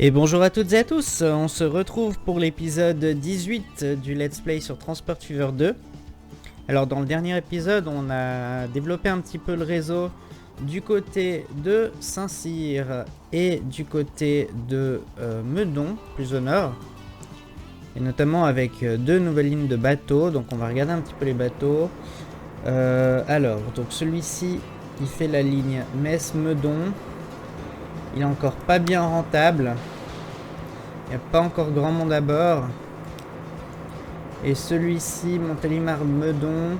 Et bonjour à toutes et à tous, on se retrouve pour l'épisode 18 du Let's Play sur Transport Fever 2. Alors dans le dernier épisode, on a développé un petit peu le réseau du côté de Saint-Cyr et du côté de Meudon, plus au nord. Et notamment avec deux nouvelles lignes de bateaux, donc on va regarder un petit peu les bateaux. Alors, donc celui-ci, il fait la ligne Metz-Meudon. Il est encore pas bien rentable. Il n'y a pas encore grand monde à bord. Et celui-ci, Montélimar-Meudon,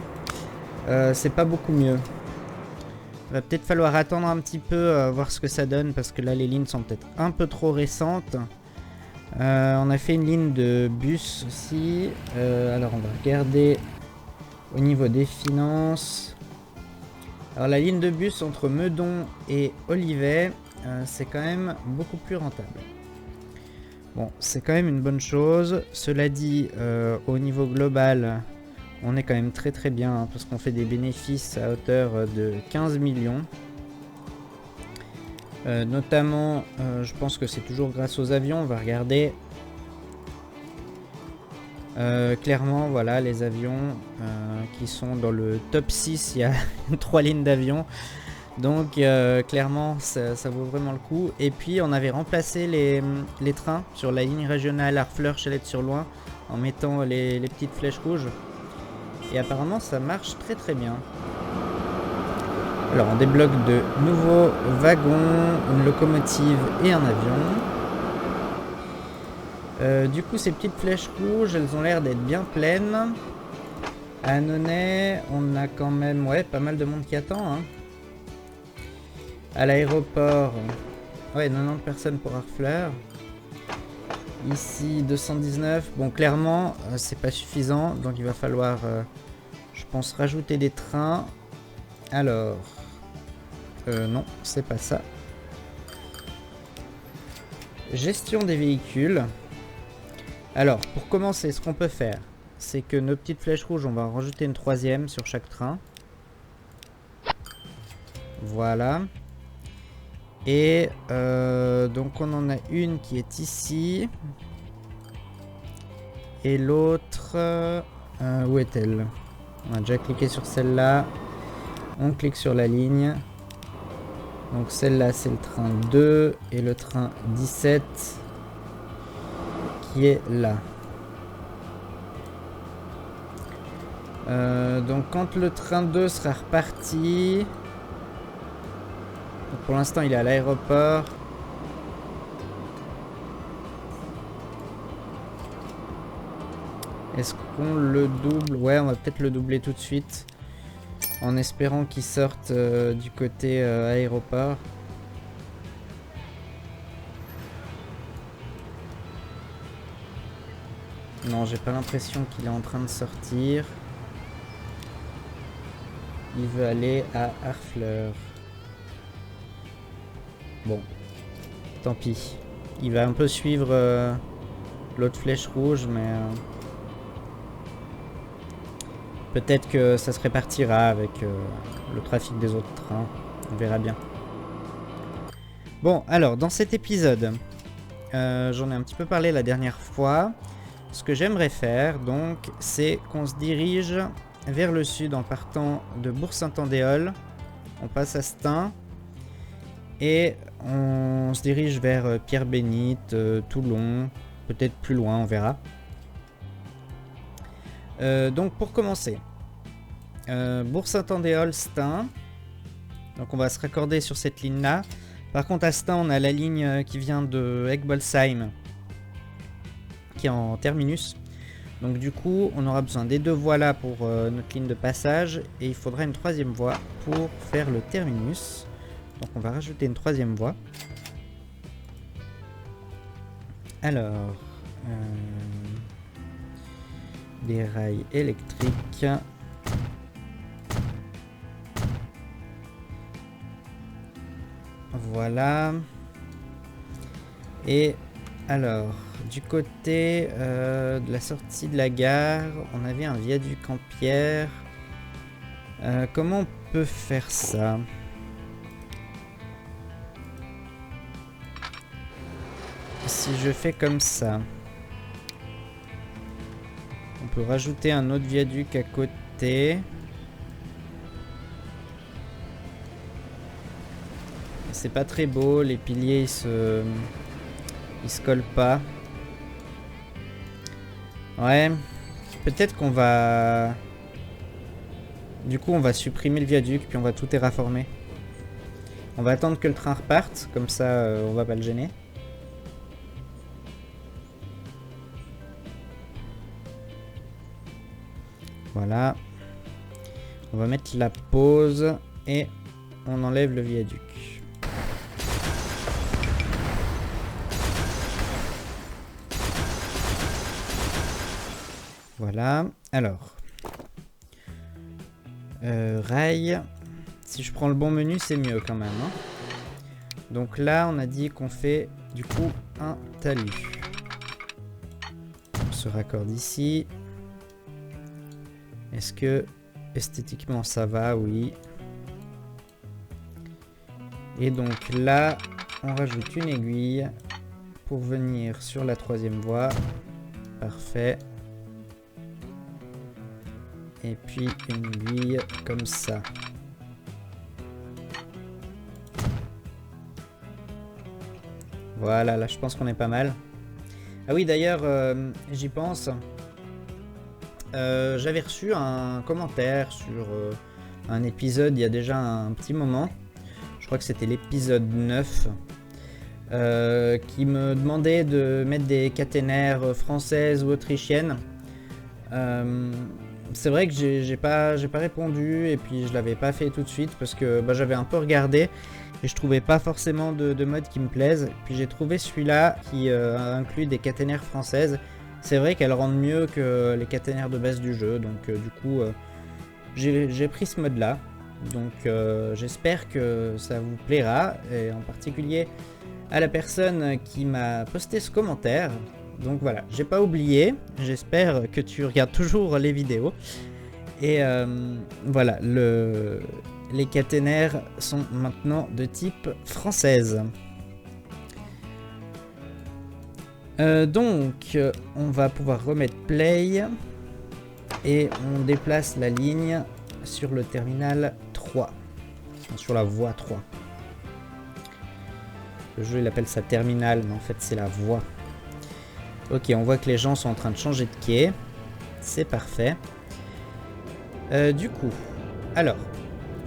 c'est pas beaucoup mieux. Il va peut-être falloir attendre un petit peu, voir ce que ça donne, parce que là les lignes sont peut-être un peu trop récentes. On a fait une ligne de bus aussi. Alors on va regarder au niveau des finances. Alors la ligne de bus entre Meudon et Olivet, c'est quand même beaucoup plus rentable. Bon, c'est quand même une bonne chose. Cela dit, au niveau global, on est quand même très très bien, hein, parce qu'on fait des bénéfices à hauteur de 15 millions. Notamment, je pense que c'est toujours grâce aux avions. On va regarder. Clairement, voilà, les avions qui sont dans le top 6, il y a 3 lignes d'avions. Donc clairement ça vaut vraiment le coup. Et puis on avait remplacé les trains sur la ligne régionale Harfleur-Chalette-sur-Loing en mettant les petites flèches rouges. Et apparemment ça marche très très bien. Alors on débloque de nouveaux wagons, une locomotive et un avion. Du coup ces petites flèches rouges, elles ont l'air d'être bien pleines. À Annonay, on a quand même pas mal de monde qui attend, hein. À l'aéroport, ouais, 90 personnes pour Harfleur. Ici 219. Bon, clairement c'est pas suffisant, donc il va falloir je pense rajouter des trains. Alors non, c'est pas ça. Gestion des véhicules. Alors pour commencer, ce qu'on peut faire, c'est que nos petites flèches rouges, on va en rajouter une troisième sur chaque train. Voilà. Et donc on en a une qui est ici. Et l'autre, où est-elle? On a déjà cliqué sur celle-là. On clique sur la ligne. Donc celle-là c'est le train 2 et le train 17 qui est là. Donc quand le train 2 sera reparti, donc pour l'instant il est à l'aéroport. Est-ce qu'on le double? Ouais, on va peut-être le doubler tout de suite. En espérant qu'il sorte du côté aéroport. Non, j'ai pas l'impression qu'il est en train de sortir. Il veut aller à Harfleur. Bon, tant pis. Il va un peu suivre l'autre flèche rouge, mais peut-être que ça se répartira avec le trafic des autres trains. On verra bien. Bon, alors, dans cet épisode, j'en ai un petit peu parlé la dernière fois. Ce que j'aimerais faire, donc, c'est qu'on se dirige vers le sud en partant de Bourg-Saint-Andéol. On passe à Stein. Et on se dirige vers Pierre-Bénite, Toulon, peut-être plus loin, on verra. Donc pour commencer, Bourg-Saint-Andéol, Stein. Donc on va se raccorder sur cette ligne-là. Par contre à Stein, on a la ligne qui vient de Egbolsheim, qui est en terminus. Donc du coup, on aura besoin des deux voies là pour notre ligne de passage. Et il faudra une troisième voie pour faire le terminus. Donc on va rajouter une troisième voie. Alors, des rails électriques. Voilà. Et alors, du côté de la sortie de la gare, on avait un viaduc en pierre. Comment on peut faire ça? si je fais comme ça, on peut rajouter un autre viaduc à côté. C'est pas très beau, les piliers ils se collent pas. Ouais, peut-être qu'on va... Du coup on va supprimer le viaduc puis on va tout terraformer. On va attendre que le train reparte, comme ça on va pas le gêner. Voilà. On va mettre la pause et on enlève le viaduc. Voilà. Alors. Rail. Si je prends le bon menu, c'est mieux quand même. Hein. Donc là, on a dit qu'on fait du coup un talus. On se raccorde ici. Est-ce que esthétiquement ça va? Oui. Et donc là, on rajoute une aiguille pour venir sur la troisième voie. Parfait. Et puis une aiguille comme ça. Voilà, là je pense qu'on est pas mal. Ah oui, d'ailleurs, j'y pense. J'avais reçu un commentaire sur un épisode il y a déjà un petit moment. Je crois que c'était l'épisode 9. Qui me demandait de mettre des caténaires françaises ou autrichiennes. C'est vrai que j'ai pas répondu et puis je l'avais pas fait tout de suite parce que j'avais un peu regardé et je trouvais pas forcément de mode qui me plaise. Puis j'ai trouvé celui-là qui inclut des caténaires françaises. C'est vrai qu'elles rendent mieux que les caténaires de base du jeu, donc du coup j'ai pris ce mode là. Donc j'espère que ça vous plaira, et en particulier à la personne qui m'a posté ce commentaire. Donc voilà, j'ai pas oublié, j'espère que tu regardes toujours les vidéos. Et voilà, les caténaires sont maintenant de type française. Donc on va pouvoir remettre play et on déplace la ligne sur le terminal 3, sur la voie 3. Le jeu il appelle ça terminal, mais en fait c'est la voie. Ok, on voit que les gens sont en train de changer de quai. C'est parfait. Du coup, alors,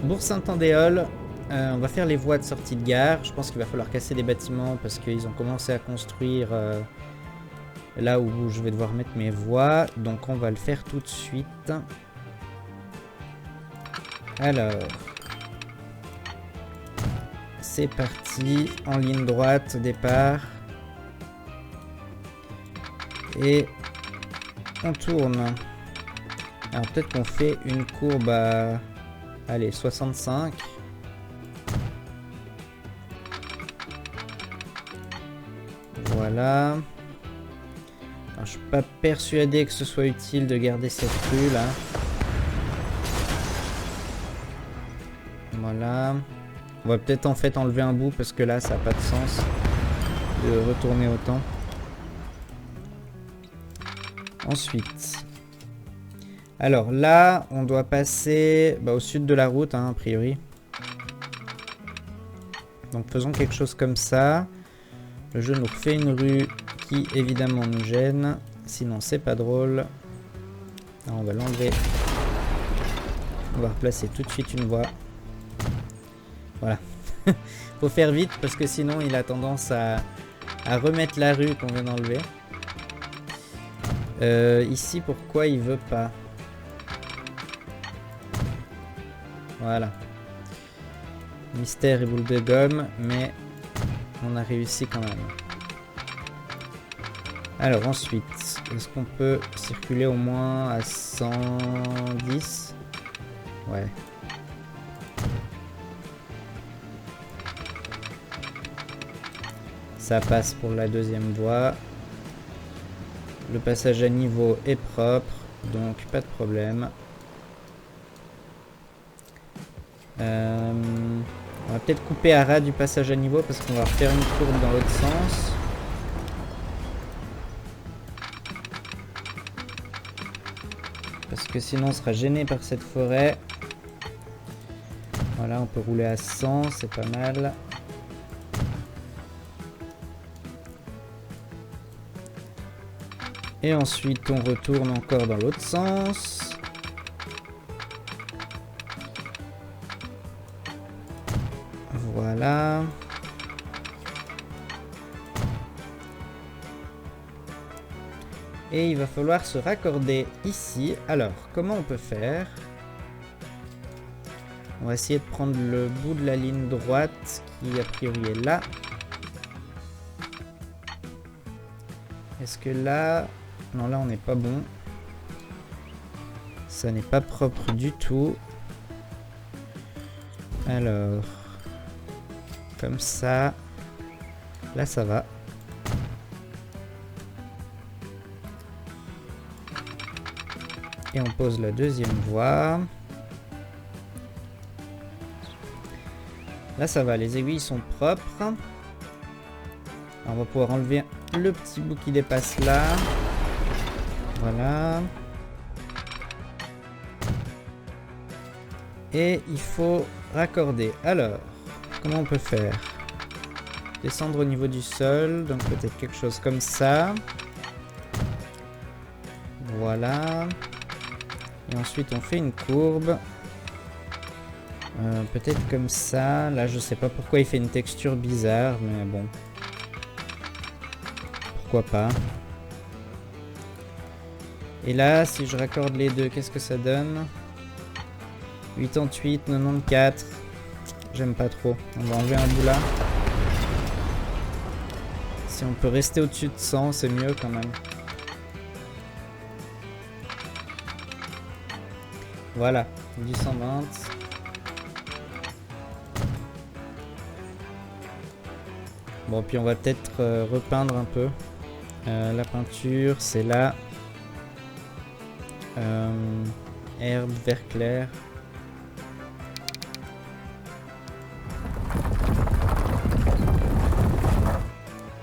Bourg-Saint-Andéol, on va faire les voies de sortie de gare. Je pense qu'il va falloir casser des bâtiments parce qu'ils ont commencé à construire là où je vais devoir mettre mes voies. Donc on va le faire tout de suite. Alors, c'est parti, en ligne droite au départ. Et on tourne. Alors peut-être qu'on fait une courbe à... Allez, 65. Voilà. Alors, je suis pas persuadé que ce soit utile de garder cette rue là. Voilà. On va peut-être en fait enlever un bout parce que là ça n'a pas de sens de retourner autant. Ensuite, alors là, on doit passer au sud de la route, hein, a priori. Donc faisons quelque chose comme ça. Le jeu nous refait une rue qui évidemment nous gêne. Sinon c'est pas drôle. Alors, on va l'enlever. On va replacer tout de suite une voie. Voilà. Faut faire vite parce que sinon il a tendance à remettre la rue qu'on vient d'enlever. Ici, pourquoi il veut pas? Voilà. Mystère et boule de gomme, mais on a réussi quand même. Alors ensuite, est-ce qu'on peut circuler au moins à 110? Ouais. Ça passe pour la deuxième voie. Le passage à niveau est propre, donc pas de problème. On va peut-être couper à ras du passage à niveau parce qu'on va refaire une courbe dans l'autre sens. Parce que sinon on sera gêné par cette forêt. Voilà, on peut rouler à 100, c'est pas mal. Et ensuite on retourne encore dans l'autre sens. Voilà. Et il va falloir se raccorder ici. Alors, comment on peut faire? On va essayer de prendre le bout de la ligne droite qui a priori est là. Est-ce que là... Non, là on n'est pas bon. Ça n'est pas propre du tout. Alors... Comme ça. Là ça va. Et on pose la deuxième voie. Là ça va, les aiguilles sont propres. Alors, on va pouvoir enlever le petit bout qui dépasse là. Voilà. Et il faut raccorder. Alors, comment on peut faire? Descendre au niveau du sol, donc peut-être quelque chose comme ça. Voilà. Et ensuite on fait une courbe. Peut-être comme ça. Là je sais pas pourquoi il fait une texture bizarre, mais bon. Pourquoi pas. Et là si je raccorde les deux, qu'est-ce que ça donne? 88, 94. J'aime pas trop. On va enlever un bout là. Si on peut rester au-dessus de 100, c'est mieux quand même. Voilà, du 120. Bon, puis on va peut-être repeindre un peu. La peinture, c'est là. Herbe, vert clair.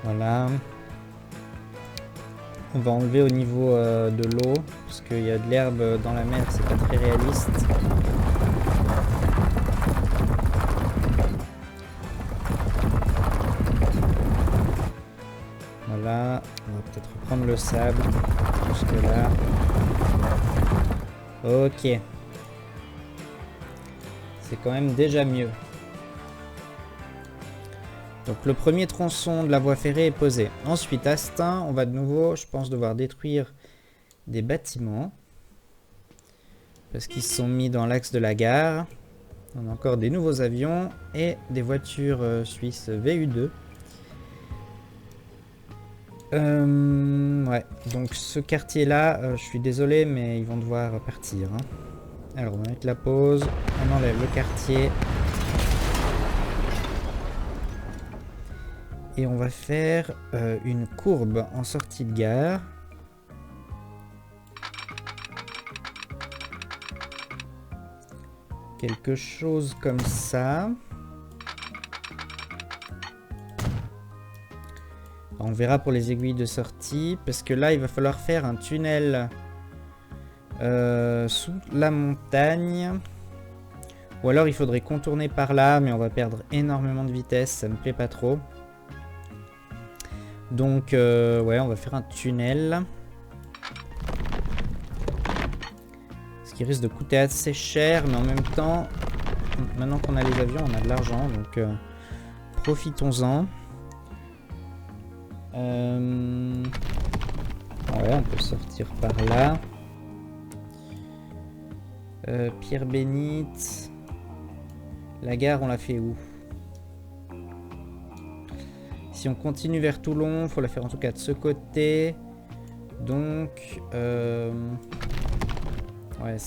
Voilà. On va enlever au niveau de l'eau, parce qu'il y a de l'herbe dans la mer, c'est pas très réaliste. Voilà, on va peut-être reprendre le sable, jusque là. Ok. C'est quand même déjà mieux. Donc le premier tronçon de la voie ferrée est posé. Ensuite, à Stein, on va de nouveau, je pense, devoir détruire des bâtiments. Parce qu'ils se sont mis dans l'axe de la gare. On a encore des nouveaux avions et des voitures suisses VU2. Ouais, donc ce quartier-là, je suis désolé, mais ils vont devoir partir. Hein. Alors, on va mettre la pause. On enlève le quartier. Et on va faire une courbe en sortie de gare. Quelque chose comme ça. On verra pour les aiguilles de sortie. Parce que là, il va falloir faire un tunnel sous la montagne. Ou alors, il faudrait contourner par là. Mais on va perdre énormément de vitesse. Ça me plaît pas trop. Donc, ouais, on va faire un tunnel. Ce qui risque de coûter assez cher, mais en même temps, maintenant qu'on a les avions, on a de l'argent, donc profitons-en. Ouais, on peut sortir par là. Pierre Bénite. La gare, on l'a fait où? Si on continue vers Toulon, il faut la faire en tout cas de ce côté. Donc, ouais,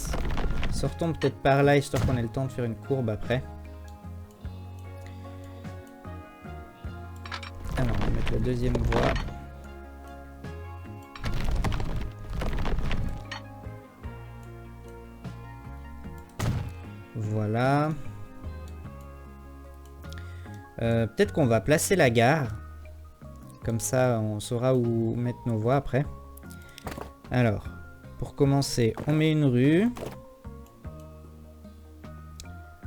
sortons peut-être par là, histoire qu'on ait le temps de faire une courbe après. Alors, on va mettre la deuxième voie. Voilà. Peut-être qu'on va placer la gare. Comme ça, on saura où mettre nos voies après. Alors, Pour commencer, on met une rue.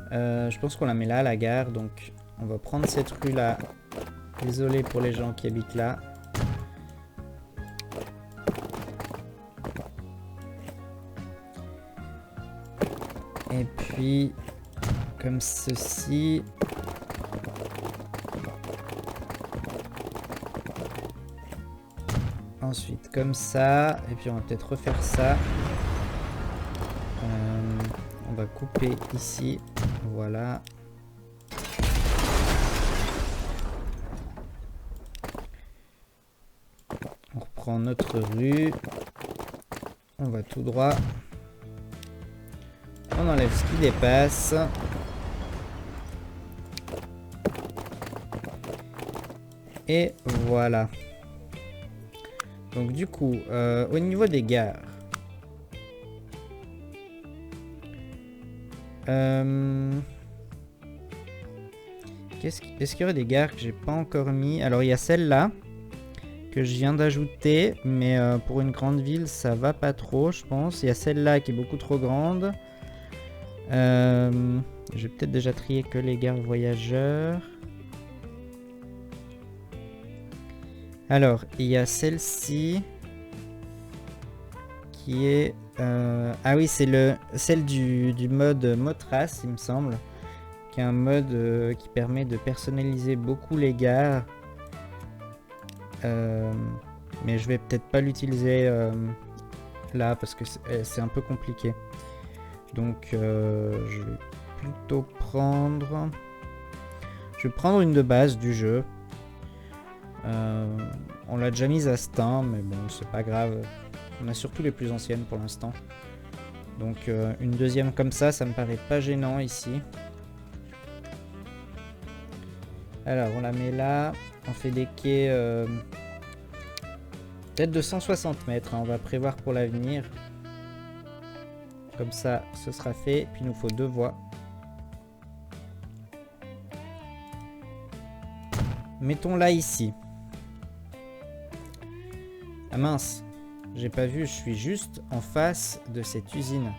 Je pense qu'on la met là, la gare. Donc, on va prendre cette rue-là. Désolé pour les gens qui habitent là. Et puis, comme ceci. Ensuite, comme ça. Et puis, on va peut-être refaire ça. On va couper ici. Voilà. On reprend notre rue. On va tout droit. On enlève ce qui dépasse. Et voilà. Donc du coup, au niveau des gares. Est-ce qu'il y aurait des gares que j'ai pas encore mis? Alors il y a celle-là que je viens d'ajouter, mais pour une grande ville ça va pas trop, je pense. Il y a celle-là qui est beaucoup trop grande. Je vais peut-être déjà trier que les gares voyageurs. Alors il y a celle-ci qui est ah oui, c'est celle du mode Motras, il me semble, qui est un mode qui permet de personnaliser beaucoup les gares. Mais je vais peut-être pas l'utiliser là parce que c'est un peu compliqué. Donc je vais plutôt prendre... Je vais prendre une de base du jeu. On l'a déjà mise à ce temps, mais bon, c'est pas grave. On a surtout les plus anciennes pour l'instant. Donc une deuxième comme ça me paraît pas gênant ici. Alors on la met là. On fait des quais peut-être de 160 mètres. Hein, on va prévoir pour l'avenir. Comme ça, ce sera fait. Puis il nous faut 2 voies. Mettons-la ici. Ah mince, j'ai pas vu, je suis juste en face de cette usine.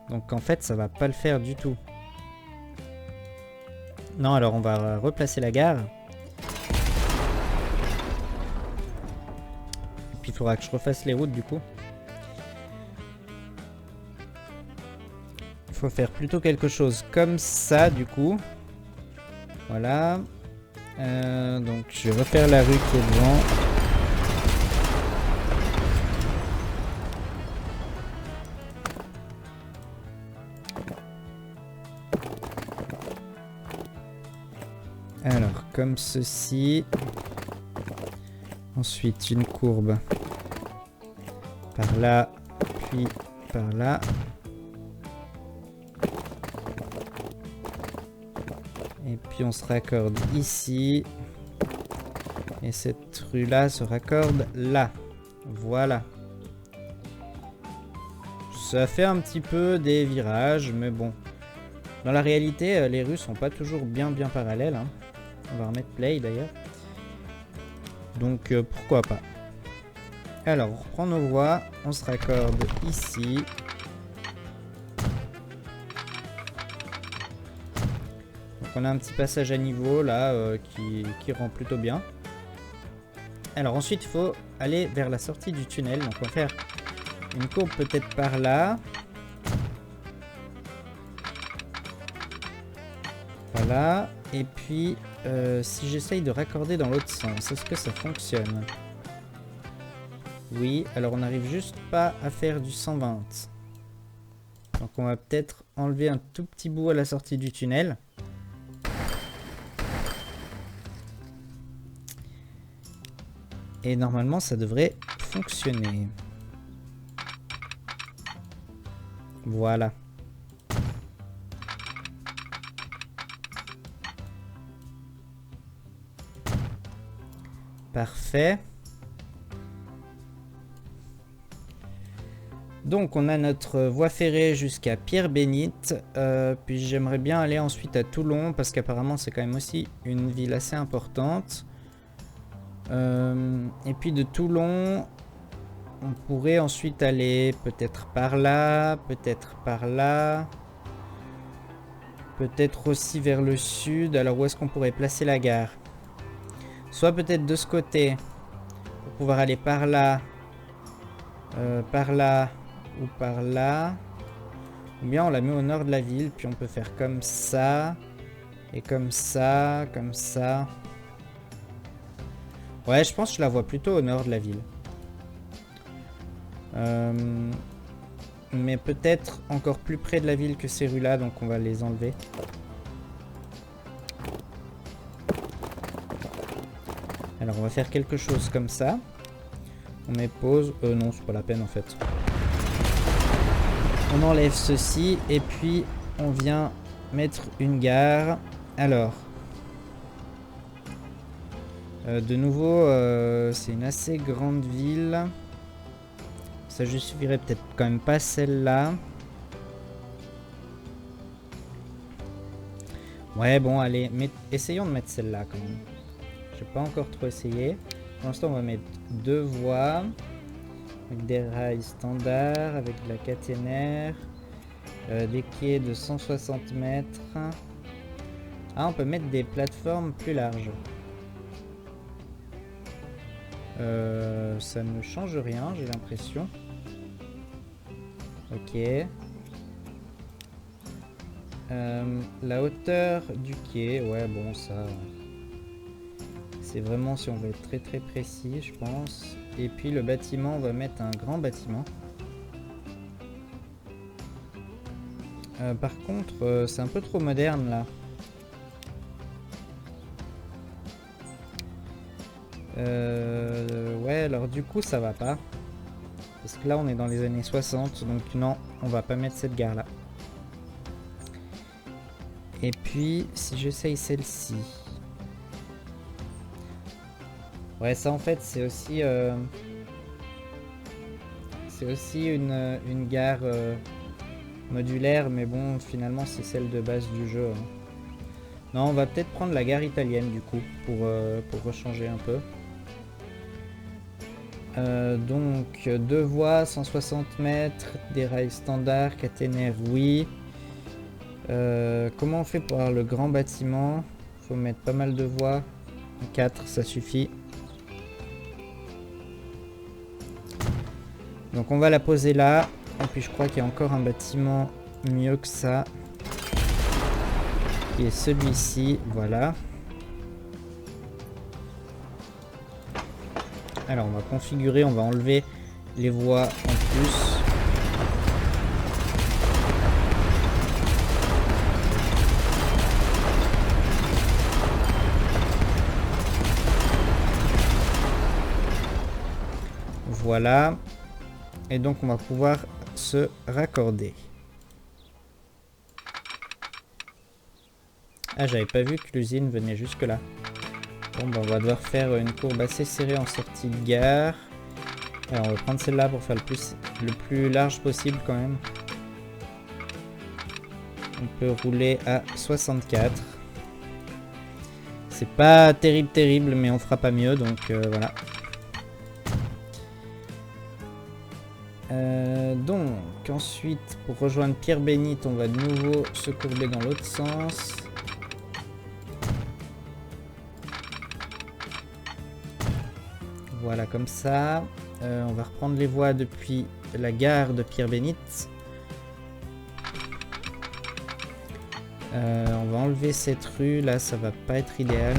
Donc en fait, ça va pas le faire du tout. Non, alors on va replacer la gare. Et puis il faudra que je refasse les routes du coup. Il faut faire plutôt quelque chose comme ça du coup. Voilà. Donc je vais refaire la rue qui est devant. Alors comme ceci. Ensuite une courbe par là, puis par là. Et puis on se raccorde ici. Et cette rue-là se raccorde là. Voilà. Ça fait un petit peu des virages, mais bon. Dans la réalité, les rues sont pas toujours bien parallèles. Hein. On va remettre play d'ailleurs. Donc pourquoi pas. Alors on reprend nos voies. On se raccorde ici. On a un petit passage à niveau là qui rend plutôt bien. Alors ensuite il faut aller vers la sortie du tunnel. Donc on va faire une courbe peut-être par là. Voilà. Et puis si j'essaye de raccorder dans l'autre sens, est-ce que ça fonctionne? Oui, alors on n'arrive juste pas à faire du 120. Donc on va peut-être enlever un tout petit bout à la sortie du tunnel. Et normalement, ça devrait fonctionner. Voilà. Parfait. Donc, on a notre voie ferrée jusqu'à Pierre-Bénite. Puis j'aimerais bien aller ensuite à Toulon, parce qu'apparemment, c'est quand même aussi une ville assez importante. Et puis de Toulon, On pourrait ensuite aller peut-être par là, peut-être par là. Peut-être aussi vers le sud. Alors où est-ce qu'on pourrait placer la gare? Soit peut-être de ce côté, pour pouvoir aller par là ou par là. Ou bien on la met au nord de la ville, puis on peut faire comme ça, et comme ça, comme ça. Ouais, je pense que je la vois plutôt au nord de la ville. Mais peut-être encore plus près de la ville que ces rues-là, donc on va les enlever. Alors on va faire quelque chose comme ça. On met pause. Non, c'est pas la peine en fait. On enlève ceci et puis on vient mettre une gare. Alors, de nouveau, c'est une assez grande ville. Ça justifierait peut-être quand même pas celle-là. Ouais, bon, allez, essayons de mettre celle-là quand même. J'ai pas encore trop essayé. Pour l'instant, on va mettre 2 voies. Avec des rails standards, avec de la caténaire. Des quais de 160 mètres. Ah, on peut mettre des plateformes plus larges. Ça ne change rien, j'ai l'impression. Ok. La hauteur du quai, ouais, bon, ça... C'est vraiment si on veut être très très précis, je pense. Et puis le bâtiment, on va mettre un grand bâtiment. Par contre, c'est un peu trop moderne là. Ouais, alors du coup, ça va pas. Parce que là, on est dans les années 60, donc non, on va pas mettre cette gare là. Et puis, si j'essaye celle-ci... Ouais, ça en fait, c'est aussi une gare modulaire, mais bon, finalement, c'est celle de base du jeu. Hein. Non, on va peut-être prendre la gare italienne, du coup, pour rechanger un peu. Donc, 2 voies, 160 mètres, des rails standards, caténaire, oui. Comment on fait pour avoir le grand bâtiment? Faut mettre pas mal de voies. 4, ça suffit. Donc on va la poser là. Et puis je crois qu'il y a encore un bâtiment mieux que ça. Qui est celui-ci. Voilà. Alors on va configurer, on va enlever les voies en plus. Voilà. Et donc on va pouvoir se raccorder. Ah, j'avais pas vu que l'usine venait jusque là. Bon, bah, on va devoir faire une courbe assez serrée en sortie de gare. Alors on va prendre celle-là pour faire le plus large possible quand même. On peut rouler à 64. C'est pas terrible, mais on fera pas mieux, donc voilà. Donc ensuite pour rejoindre Pierre-Bénite, on va de nouveau se courber dans l'autre sens. Voilà, comme ça. On va reprendre les voies depuis la gare de Pierre-Bénite. On va enlever cette rue là, ça va pas être idéal.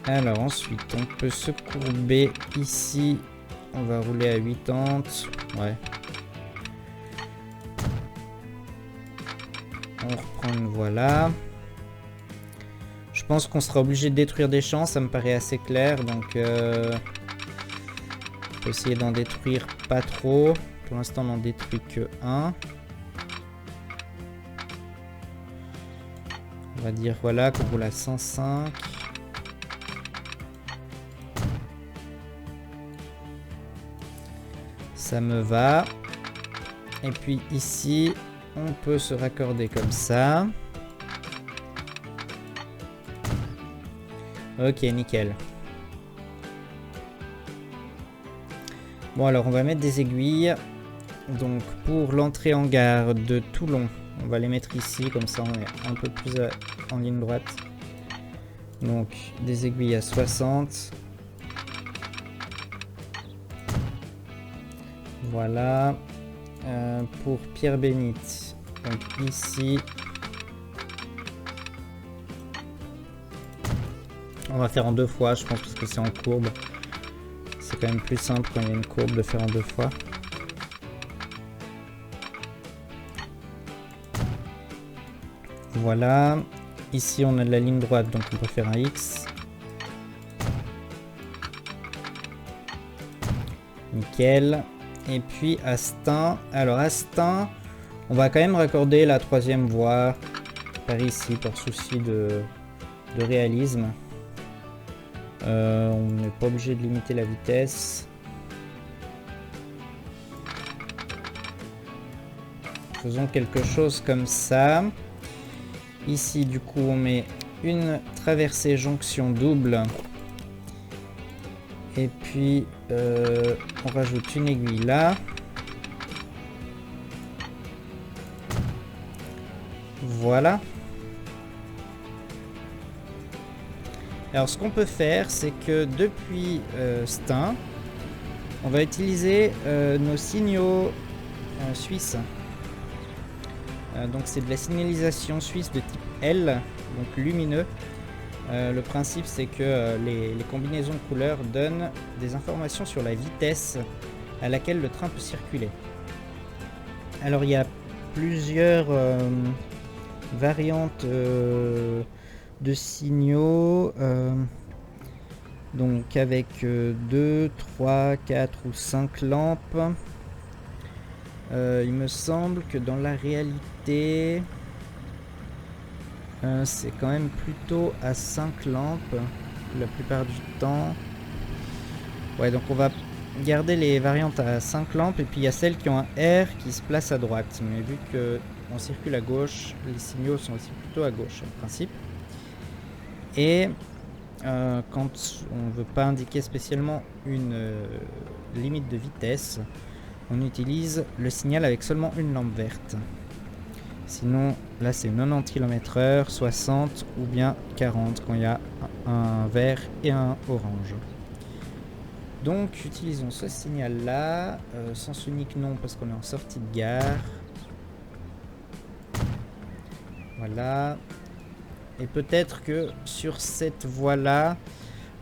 Alors ensuite on peut se courber ici. On va rouler à 80. Ouais. On reprend une voie là. Je pense qu'on sera obligé de détruire des champs, ça me paraît assez clair. Donc on peut essayer d'en détruire pas trop. Pour l'instant on n'en détruit que un. On va dire voilà qu'on roule à 105. Ça me va. Et puis ici, on peut se raccorder comme ça. Ok, nickel. Bon, alors on va mettre des aiguilles. Donc pour l'entrée en gare de Toulon, on va les mettre ici, comme ça on est un peu plus en ligne droite. Donc des aiguilles à 60. Voilà. Pour Pierre-Bénite, donc ici. On va faire en 2 fois, je pense, parce que c'est en courbe. C'est quand même plus simple quand il y a une courbe de faire en 2 fois. Voilà. Ici, on a de la ligne droite, donc on peut faire un X. Nickel. Et puis Astin. Alors Astin, on va quand même raccorder la 3e voie par ici, par souci de réalisme. On n'est pas obligé de limiter la vitesse. Faisons quelque chose comme ça. Ici, du coup, on met une traversée jonction double. Et puis, on rajoute une aiguille là. Voilà. Alors, ce qu'on peut faire, c'est que depuis Stein, on va utiliser nos signaux suisses. Donc, c'est de la signalisation suisse de type L, donc lumineux. Le principe, c'est que les combinaisons de couleurs donnent des informations sur la vitesse à laquelle le train peut circuler. Alors, il y a plusieurs variantes de signaux, donc avec 2, 3, 4 ou 5 lampes. Il me semble que dans la réalité, c'est quand même plutôt à 5 lampes la plupart du temps. Ouais, donc on va garder les variantes à 5 lampes, et puis il y a celles qui ont un R qui se place à droite. Mais vu qu'on circule à gauche, les signaux sont aussi plutôt à gauche en principe. Et quand on ne veut pas indiquer spécialement une limite de vitesse, on utilise le signal avec seulement une lampe verte. Sinon, là c'est 90 km/h, 60 ou bien 40 quand il y a un vert et un orange. Donc utilisons ce signal là, sens unique non parce qu'on est en sortie de gare. Voilà. Et peut-être que sur cette voie là,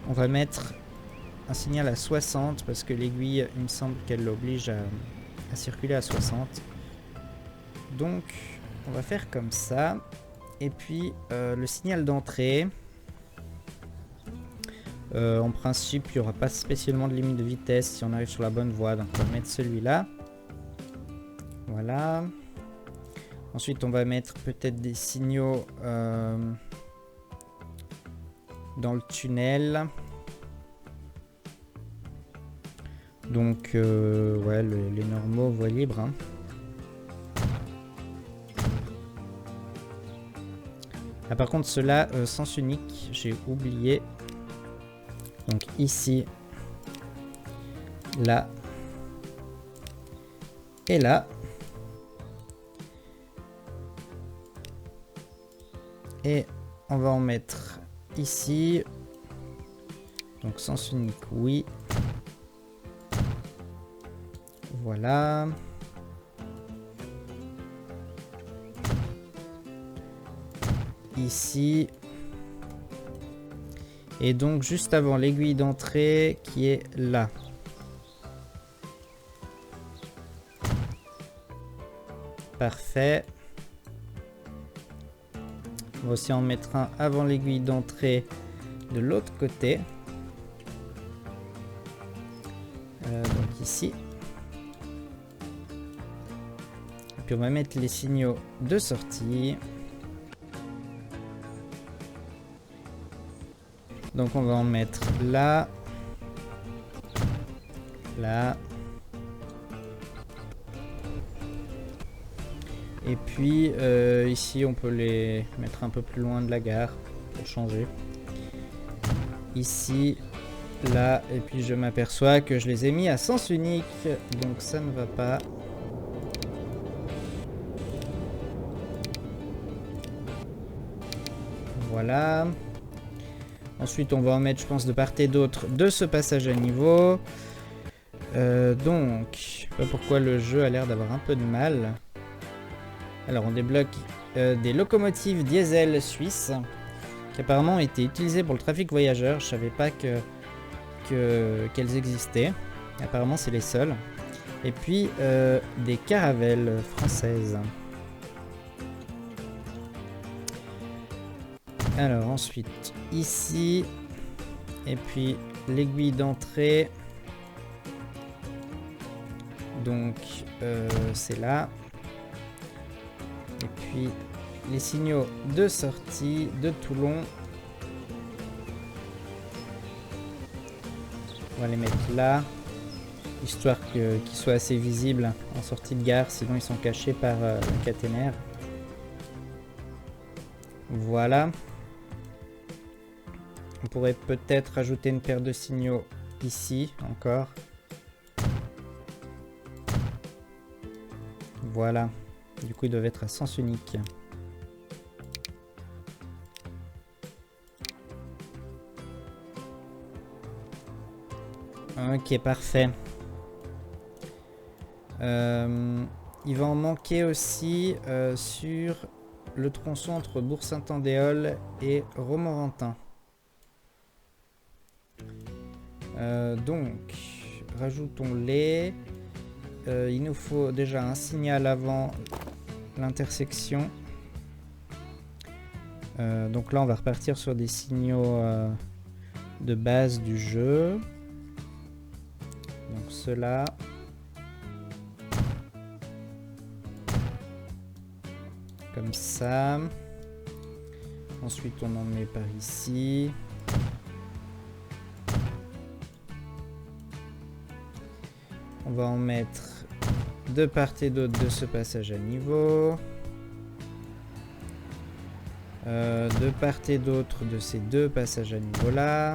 on va mettre un signal à 60 parce que l'aiguille, il me semble qu'elle l'oblige à circuler à 60. Donc on va faire comme ça. Et puis le signal d'entrée, en principe il n'y aura pas spécialement de limite de vitesse si on arrive sur la bonne voie, donc on va mettre celui-là. Voilà. Ensuite on va mettre peut-être des signaux dans le tunnel. Donc ouais, les normaux voies libres, hein. Ah, par contre ceux-là, sens unique, j'ai oublié. Donc ici, là et là. Et on va en mettre ici. Donc sens unique, oui. Voilà. Ici. Et donc juste avant l'aiguille d'entrée qui est là. Parfait. On va aussi en mettre un avant l'aiguille d'entrée de l'autre côté. Donc ici. Et puis on va mettre les signaux de sortie. Donc on va en mettre là, là, et puis ici on peut les mettre un peu plus loin de la gare pour changer. ici, là, et puis je m'aperçois que je les ai mis à sens unique, donc ça ne va pas. Voilà. Ensuite, on va en mettre, je pense, de part et d'autre de ce passage à niveau. Donc, je sais pas pourquoi le jeu a l'air d'avoir un peu de mal. Alors, on débloque des locomotives diesel suisses qui apparemment ont été utilisées pour le trafic voyageur. Je savais pas qu'elles existaient. Apparemment, c'est les seules. Et puis, des caravelles françaises. Alors, ensuite, ici. Et puis, l'aiguille d'entrée. Donc, c'est là. Et puis, les signaux de sortie de Toulon. On va les mettre là. Histoire qu'ils soient assez visibles en sortie de gare. Sinon, ils sont cachés par le caténaire. Voilà. On pourrait peut-être rajouter une paire de signaux ici encore. Voilà. Du coup, ils doivent être à sens unique. Ok, parfait. Il va en manquer aussi sur le tronçon entre Bourg-Saint-Andéol et Romorantin. Donc, rajoutons-les. Il nous faut déjà un signal avant l'intersection. Donc là, on va repartir sur des signaux de base du jeu. Donc ceux-là. Comme ça. Ensuite, on en met par ici. On va en mettre de part et d'autre de ce passage à niveau. De part et d'autre de ces deux passages à niveau là.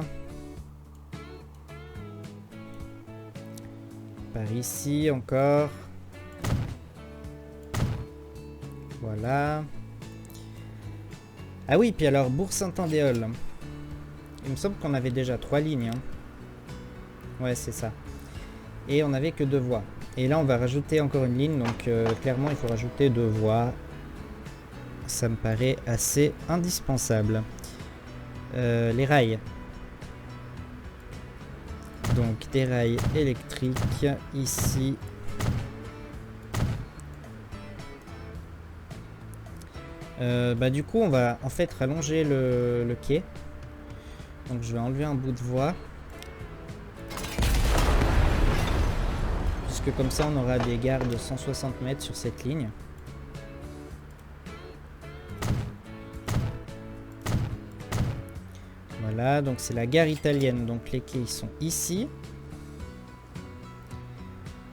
Par ici encore. Voilà. Ah oui, puis alors Bourg-Saint-Andéol. Il me semble qu'on avait déjà 3 lignes. Hein. Ouais, c'est ça. Et on n'avait que 2 voies. Et là, on va rajouter encore une ligne. Donc, clairement, il faut rajouter 2 voies. Ça me paraît assez indispensable. Les rails. Donc, des rails électriques ici. Du coup, on va en fait rallonger le quai. Donc, je vais enlever un bout de voie. Puisque comme ça, on aura des gares de 160 mètres sur cette ligne. Voilà, donc c'est la gare italienne. Donc, les quais, ils sont ici.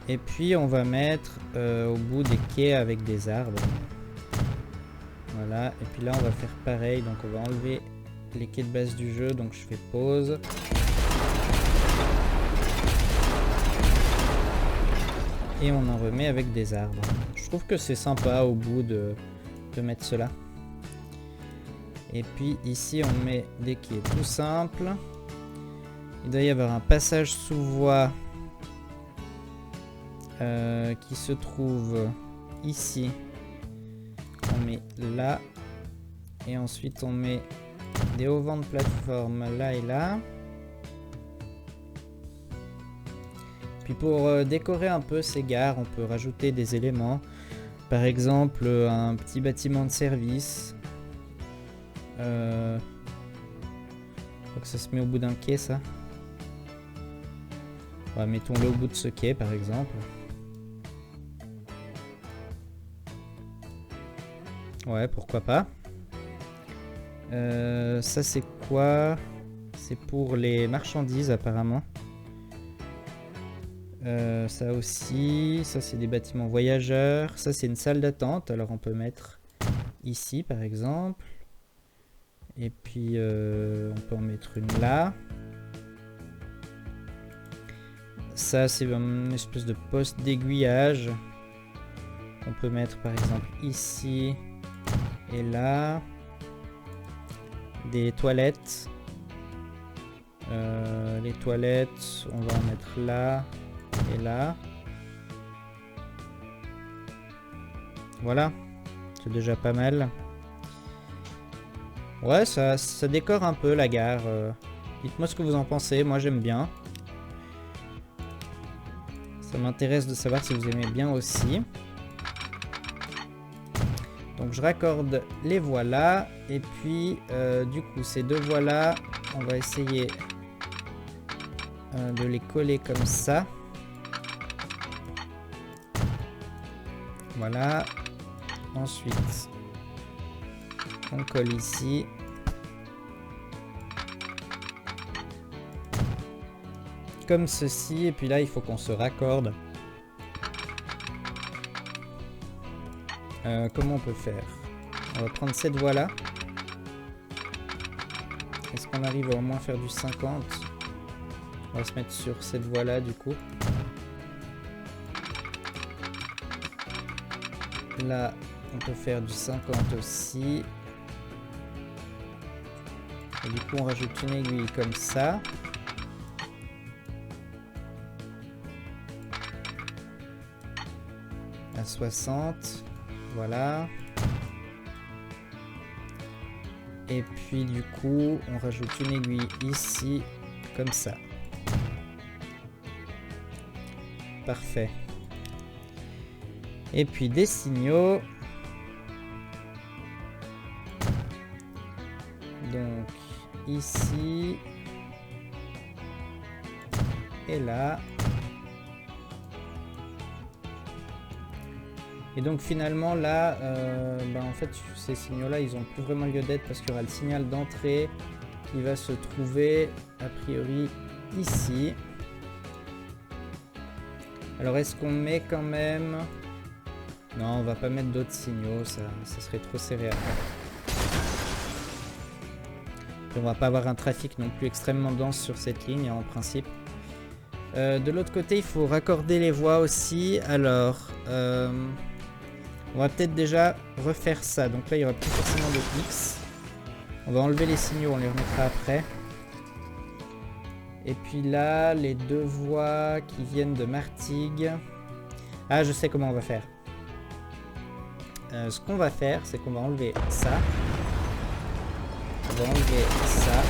Et puis, on va mettre au bout des quais avec des arbres. Voilà, et puis là on va faire pareil, donc on va enlever les quais de base du jeu, donc je fais pause. Et on en remet avec des arbres. Je trouve que c'est sympa au bout de mettre cela. Et puis ici on met des quais tout simples. Il doit y avoir un passage sous voie qui se trouve ici. On met là. Et ensuite on met des auvents de plateforme là et là. Puis pour décorer un peu ces gares, on peut rajouter des éléments. Par exemple un petit bâtiment de service. Je crois que ça se met au bout d'un quai ça. Ouais, mettons-le au bout de ce quai par exemple. Ouais, pourquoi pas. Ça c'est quoi? C'est pour les marchandises apparemment. Ça aussi, ça c'est des bâtiments voyageurs. Ça c'est une salle d'attente, alors on peut mettre ici par exemple. Et puis on peut en mettre une là. Ça c'est une espèce de poste d'aiguillage qu'on peut mettre par exemple ici et là. Des toilettes. Les toilettes, on va en mettre là et là. Voilà, c'est déjà pas mal. Ouais, ça décore un peu la gare. Dites-moi ce que vous en pensez, moi j'aime bien. Ça m'intéresse de savoir si vous aimez bien aussi. Donc je raccorde les voies là. Et puis du coup ces deux voies là, on va essayer de les coller comme ça. Voilà. Ensuite, on colle ici. Comme ceci. Et puis là, il faut qu'on se raccorde. Comment on peut faire? On va prendre cette voie là. Est-ce qu'on arrive à au moins faire du 50? On va se mettre sur cette voie là du coup. Là, on peut faire du 50 aussi. Et du coup, on rajoute une aiguille comme ça. À 60. Voilà. Et puis du coup, on rajoute une aiguille ici, comme ça. Parfait. Et puis des signaux. Donc ici. Et là. Et donc finalement là, en fait ces signaux là ils ont plus vraiment lieu d'être parce qu'il y aura le signal d'entrée qui va se trouver a priori ici. Alors est-ce qu'on met quand même... Non, on va pas mettre d'autres signaux, ça serait trop serré à faire. Et on va pas avoir un trafic non plus extrêmement dense sur cette ligne en principe. De l'autre côté il faut raccorder les voies aussi. Alors... on va peut-être déjà refaire ça. Donc là, il n'y aura plus forcément de X. On va enlever les signaux, on les remettra après. Et puis là, les deux voies qui viennent de Martigues. Ah, je sais comment on va faire. Ce qu'on va faire, c'est qu'on va enlever ça. On va enlever ça.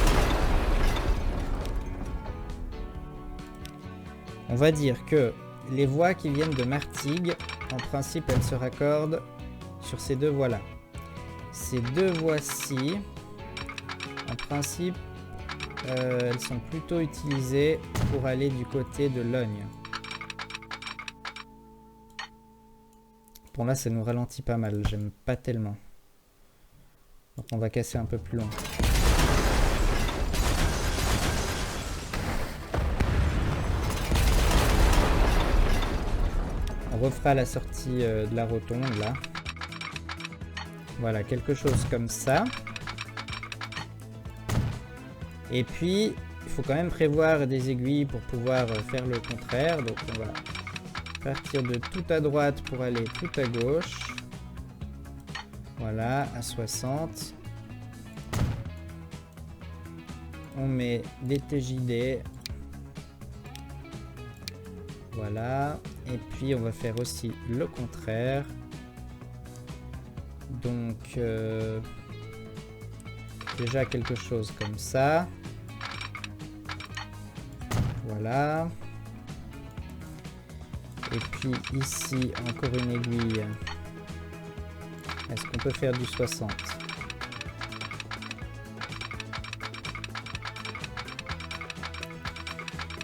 On va dire que les voies qui viennent de Martigues, en principe, elles se raccordent sur ces deux voies-là. Ces deux voies-ci, en principe, elles sont plutôt utilisées pour aller du côté de Logne. Bon là, ça nous ralentit pas mal, j'aime pas tellement. Donc on va casser un peu plus loin. On refera la sortie de la rotonde là. Voilà, quelque chose comme ça. Et puis, il faut quand même prévoir des aiguilles pour pouvoir faire le contraire. Donc on va partir de tout à droite pour aller tout à gauche. Voilà, à 60. On met des TJD. Voilà. Et puis on va faire aussi le contraire. Donc déjà quelque chose comme ça. Voilà. Et puis ici encore une aiguille. Est-ce qu'on peut faire du 60?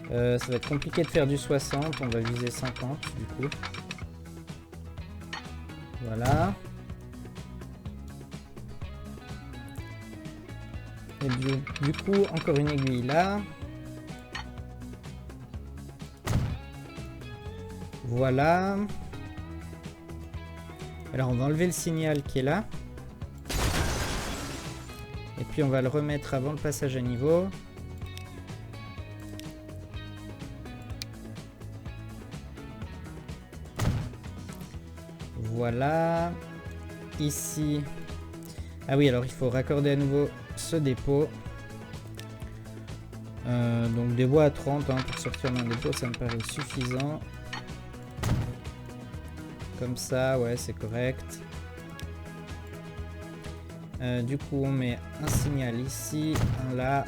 Ça va être compliqué de faire du 60, on va viser 50 du coup. Voilà. Et du coup, encore une aiguille là. Voilà. Alors on va enlever le signal qui est là. Et puis on va le remettre avant le passage à niveau. Voilà. Ici. Ah oui, alors il faut raccorder à nouveau ce dépôt. Donc des voies à 30 hein, pour sortir d'un dépôt, ça me paraît suffisant. Comme ça, ouais, c'est correct. Du coup, on met un signal ici, un là.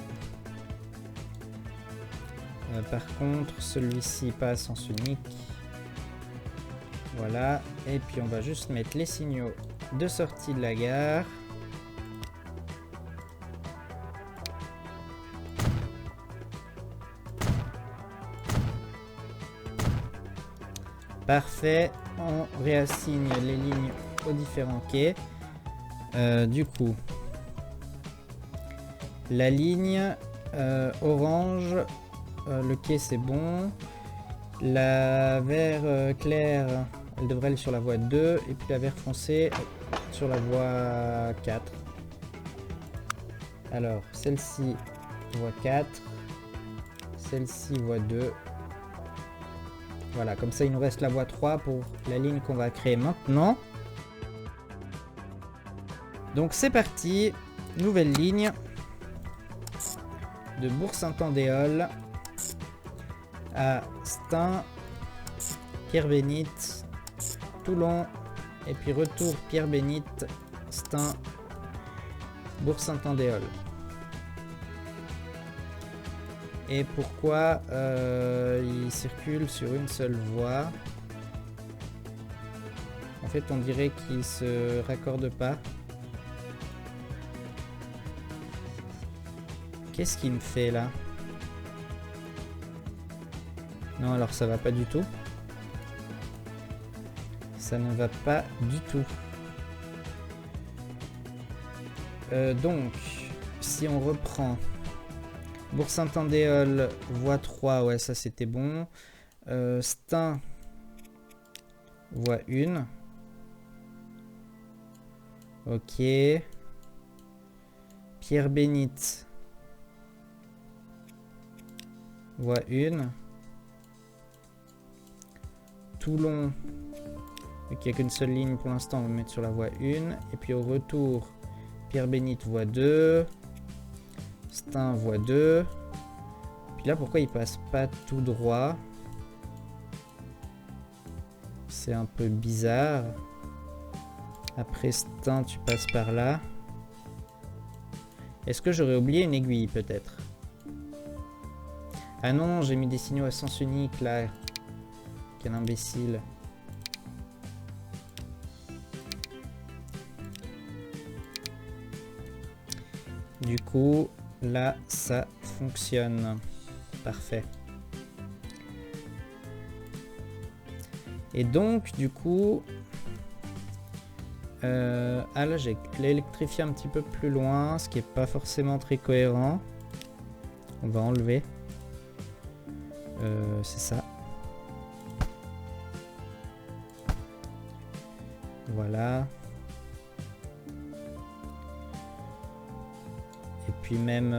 Par contre, celui-ci pas à sens unique. Voilà. Et puis, on va juste mettre les signaux de sortie de la gare. Parfait. On réassigne les lignes aux différents quais. Du coup, la ligne orange, le quai c'est bon. La vert clair, elle devrait aller sur la voie 2. Et puis la vert foncé sur la voie 4. Alors, celle-ci, voie 4. Celle-ci, voie 2. Voilà, comme ça il nous reste la voie 3 pour la ligne qu'on va créer maintenant. Donc c'est parti, nouvelle ligne de Bourg-Saint-Andéol à Stein, Pierre-Bénite, Toulon, et puis retour Pierre-Bénite, Stein, Bourg-Saint-Andéol. Et pourquoi il circule sur une seule voie? En fait, on dirait qu'il se raccorde pas. Qu'est-ce qu'il me fait là? Non, alors ça va pas du tout. Ça ne va pas du tout. Donc, si on reprend Bourg-Saint-Andéol, voie 3, ouais, ça c'était bon. Stein, voie 1. Ok. Pierre-Bénite, voie 1. Toulon, vu qu'il n'y a qu'une seule ligne pour l'instant, on va mettre sur la voie 1. Et puis au retour, Pierre-Bénite, voie 2. Stein, voie 2. Puis là, pourquoi il passe pas tout droit? C'est un peu bizarre. Après Stein, tu passes par là. Est-ce que j'aurais oublié une aiguille, peut-être? Ah non, j'ai mis des signaux à sens unique, là. Quel imbécile. Du coup, là, ça fonctionne. Parfait. Et donc, du coup... ah là, j'ai l'électrifié un petit peu plus loin, ce qui est pas forcément très cohérent. On va enlever. C'est ça. Voilà. Et puis même...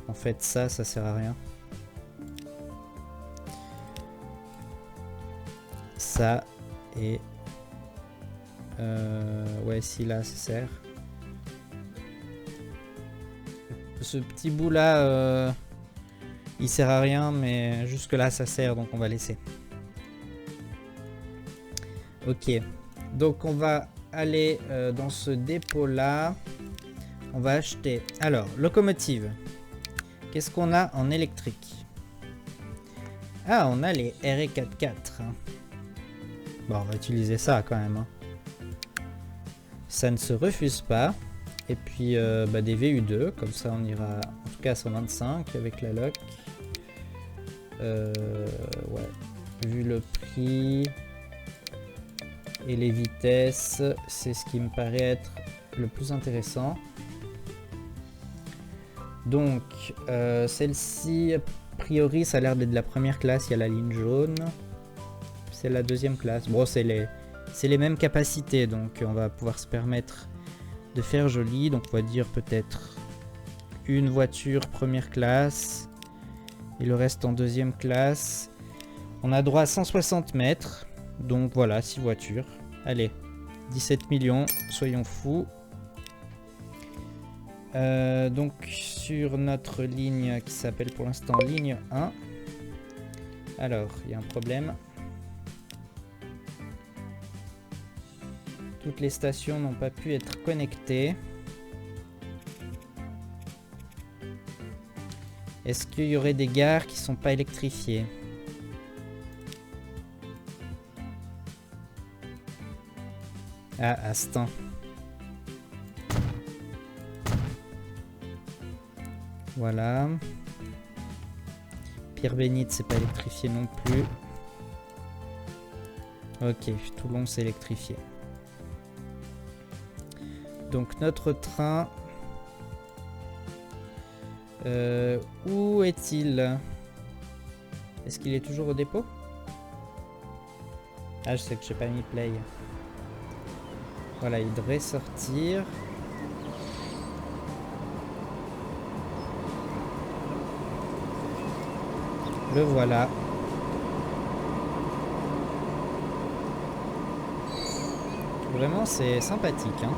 en fait, ça sert à rien. Ça et... ouais, si là, ça sert. Ce petit bout là, il sert à rien, mais jusque là, ça sert, donc on va laisser. Ok, donc on va aller dans ce dépôt là. On va acheter... Alors, locomotive. Qu'est-ce qu'on a en électrique? Ah, on a les RE44. Bon, on va utiliser ça quand même. Ça ne se refuse pas. Et puis des VU2, comme ça on ira en tout cas à 125 avec la loc. Ouais, vu le prix et les vitesses, c'est ce qui me paraît être le plus intéressant. Donc celle-ci, a priori, ça a l'air d'être de la première classe. Il y a la ligne jaune. C'est la deuxième classe. Bon, c'est les mêmes capacités, donc on va pouvoir se permettre de faire joli. Donc on va dire peut-être une voiture première classe et le reste en deuxième classe. On a droit à 160 mètres. Donc voilà, 6 voitures. Allez, 17 millions, soyons fous. Donc sur notre ligne qui s'appelle pour l'instant ligne 1. Alors, il y a un problème. Toutes les stations n'ont pas pu être connectées. Est-ce qu'il y aurait des gares qui ne sont pas électrifiées? Ah, Astin. Voilà. Pierre-Bénite, c'est pas électrifié non plus. Ok, Toulon, c'est électrifié. Donc notre train... où est-il? Est-ce qu'il est toujours au dépôt? Ah, je sais que j'ai pas mis play. Voilà, il devrait sortir. Le voilà. Vraiment, c'est sympathique, hein.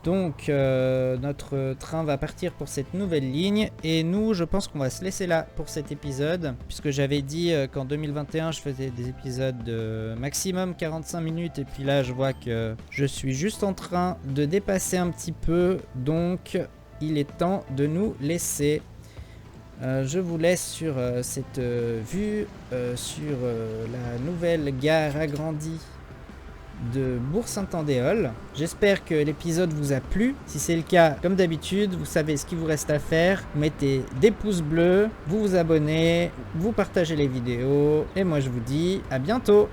Donc, notre train va partir pour cette nouvelle ligne. Et nous, je pense qu'on va se laisser là pour cet épisode. Puisque j'avais dit qu'en 2021, je faisais des épisodes de maximum 45 minutes. Et puis là, je vois que je suis juste en train de dépasser un petit peu. Donc, il est temps de nous laisser. Je vous laisse sur cette vue sur la nouvelle gare agrandie de Bourg-Saint-Andéol. J'espère que l'épisode vous a plu. Si c'est le cas, comme d'habitude, vous savez ce qu'il vous reste à faire. Vous mettez des pouces bleus, vous vous abonnez, vous partagez les vidéos. Et moi je vous dis à bientôt.